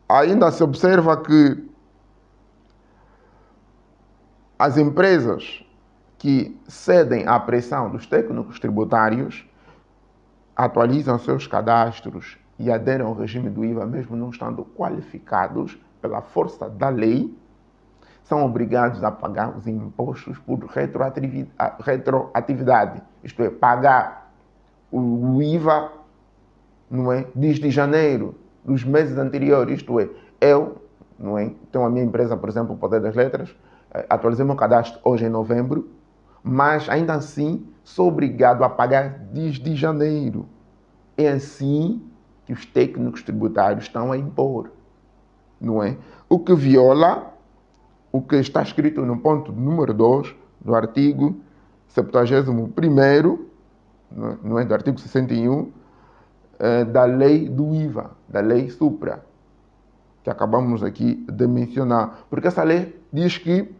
Ainda se observa que as empresas que cedem à pressão dos técnicos tributários atualizam seus cadastros e aderem ao regime do IVA, mesmo não estando qualificados pela força da lei, são obrigados a pagar os impostos por retroatividade, isto é, pagar o IVA, não é, desde janeiro dos meses anteriores, isto é, eu, não é, tenho a minha empresa, por exemplo, o Poder das Letras, atualizei meu cadastro hoje em novembro, mas ainda assim sou obrigado a pagar desde janeiro. É assim que os técnicos tributários estão a impor, não é? O que viola o que está escrito no ponto número 2 do artigo 71º, não é, do artigo 61, da lei do IVA, da lei Supra, que acabamos aqui de mencionar. Porque essa lei diz que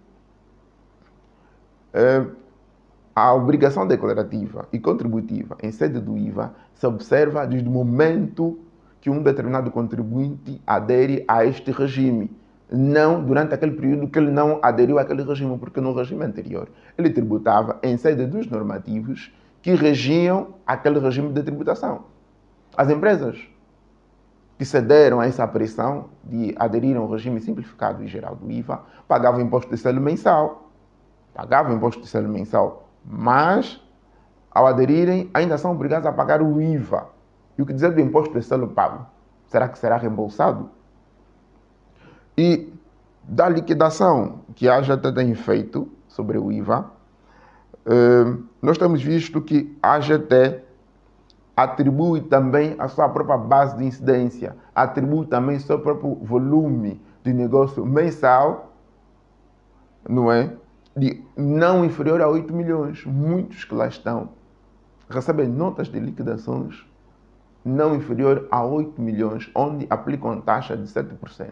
a obrigação declarativa e contributiva em sede do IVA se observa desde o momento que um determinado contribuinte adere a este regime, não durante aquele período que ele não aderiu àquele regime, porque no regime anterior ele tributava em sede dos normativos que regiam aquele regime de tributação. As empresas que cederam a essa pressão de aderir ao regime simplificado e geral do IVA pagavam imposto de selo mensal, mas ao aderirem ainda são obrigados a pagar o IVA. E o que dizer do imposto de selo pago? Será que será reembolsado? E da liquidação que a AGT tem feito sobre o IVA, nós temos visto que a AGT atribui também a sua própria base de incidência, atribui também o seu próprio volume de negócio mensal, não é? De não inferior a 8 milhões. Muitos que lá estão recebem notas de liquidações não inferior a 8 milhões, onde aplicam taxa de 7%.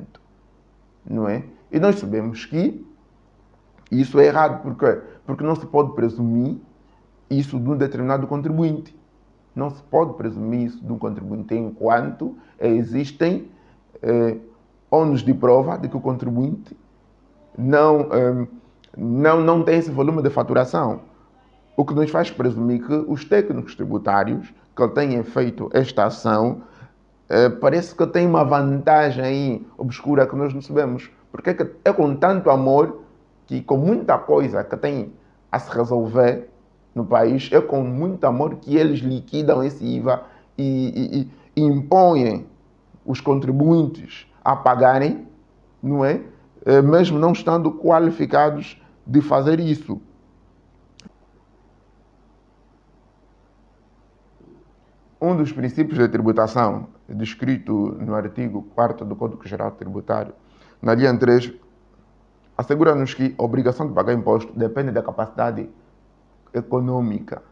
Não é? E nós sabemos que isso é errado. Por quê? Porque não se pode presumir isso de um determinado contribuinte. Não se pode presumir isso de um contribuinte enquanto existem ônus de prova de que o contribuinte não tem esse volume de faturação. O que nos faz presumir que os técnicos tributários que tenham feito esta ação parece que tem uma vantagem aí obscura que nós não sabemos. Porque é com tanto amor que, com muita coisa que tem a se resolver no país, é com muito amor que eles liquidam esse IVA e impõem os contribuintes a pagarem, não é? Mesmo não estando qualificados de fazer isso. Um dos princípios de tributação descrito no artigo 4º do Código Geral Tributário, na linha 3, assegura-nos que a obrigação de pagar imposto depende da capacidade econômica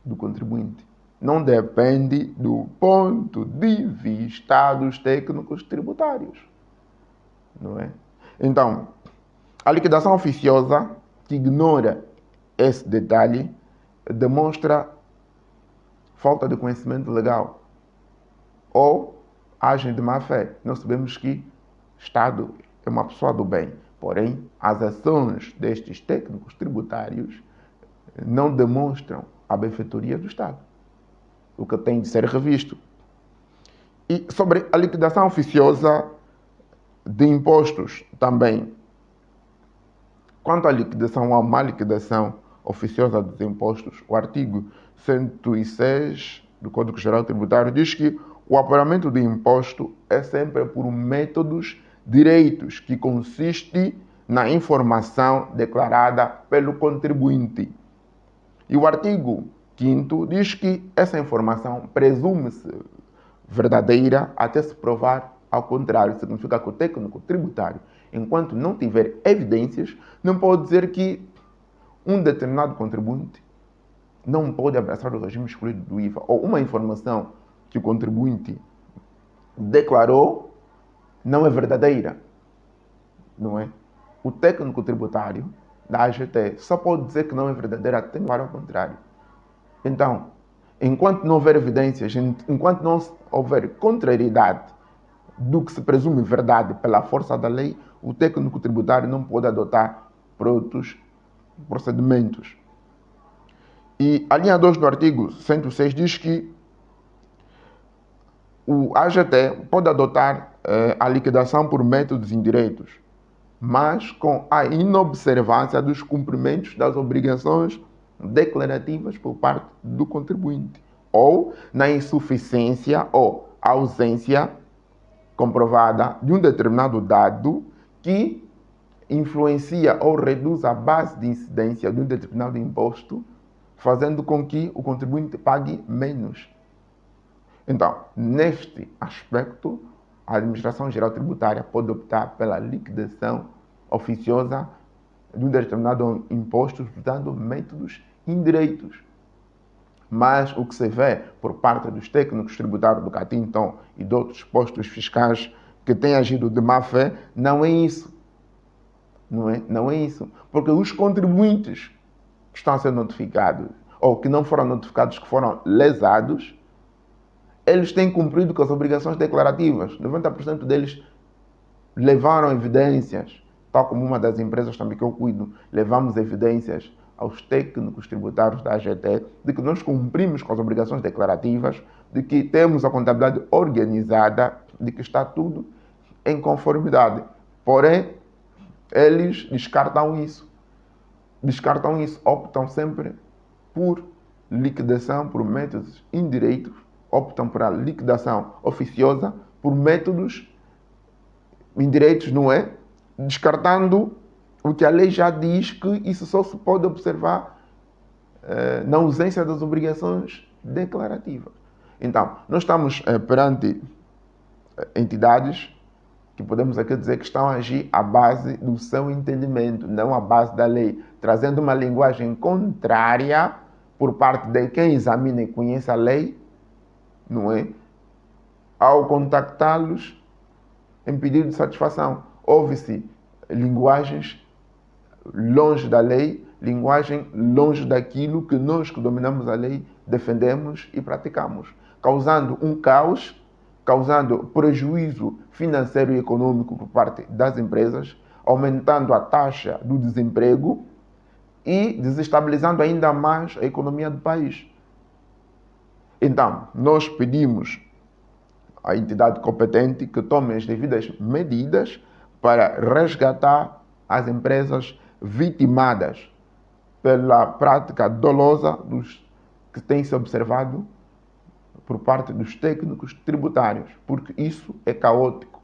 do contribuinte. Não depende do ponto de vista dos técnicos tributários. Não é? Então, a liquidação oficiosa, que ignora esse detalhe, demonstra falta de conhecimento legal ou agem de má fé. Nós sabemos que o Estado é uma pessoa do bem, porém, as ações destes técnicos tributários não demonstram a benfeitoria do Estado, o que tem de ser revisto. E sobre a liquidação oficiosa de impostos também, quanto à liquidação, a má liquidação oficiosa dos impostos, o artigo 106 do Código Geral Tributário diz que o apuramento do imposto é sempre por métodos direitos, que consiste na informação declarada pelo contribuinte. E o artigo 5º diz que essa informação presume-se verdadeira até se provar ao contrário. Significa que o técnico tributário, enquanto não tiver evidências, não pode dizer que um determinado contribuinte não pode abraçar o regime excluído do IVA, ou uma informação que o contribuinte declarou não é verdadeira. Não é? O técnico tributário da AGT só pode dizer que não é verdadeira até provar ao contrário. Então, enquanto não houver evidências, enquanto não houver contrariedade do que se presume verdade pela força da lei, o técnico tributário não pode adotar para outros procedimentos. E a linha 2 do artigo 106 diz que o AGT pode adotar a liquidação por métodos indiretos, mas com a inobservância dos cumprimentos das obrigações declarativas por parte do contribuinte, ou na insuficiência ou ausência comprovada de um determinado dado que influencia ou reduz a base de incidência de um determinado imposto, fazendo com que o contribuinte pague menos. Então, neste aspecto, a Administração Geral Tributária pode optar pela liquidação oficiosa de um determinado imposto usando métodos indiretos. Mas o que se vê por parte dos técnicos tributários do CAT-Então e de outros postos fiscais que têm agido de má fé, não é isso. Não é isso. Porque os contribuintes que estão a ser notificados, ou que não foram notificados, que foram lesados, eles têm cumprido com as obrigações declarativas. 90% deles levaram evidências, tal como uma das empresas também que eu cuido, levamos evidências aos técnicos tributários da AGT de que nós cumprimos com as obrigações declarativas, de que temos a contabilidade organizada, de que está tudo em conformidade. Porém, eles descartam isso, optam sempre por liquidação por métodos indiretos, optam por a liquidação oficiosa por métodos indiretos, não é? Descartando o que a lei já diz, que isso só se pode observar na ausência das obrigações declarativas. Então, nós estamos perante entidades que podemos aqui dizer que estão a agir à base do seu entendimento, não à base da lei, trazendo uma linguagem contrária por parte de quem examina e conhece a lei, não é? Ao contactá-los em pedido de satisfação. Houve-se linguagens longe da lei, linguagem longe daquilo que nós que dominamos a lei defendemos e praticamos, causando um caos, causando prejuízo financeiro e econômico por parte das empresas, aumentando a taxa do desemprego e desestabilizando ainda mais a economia do país. Então, nós pedimos à entidade competente que tome as devidas medidas para resgatar as empresas vitimadas pela prática dolosa que tem se observado por parte dos técnicos tributários, porque isso é caótico.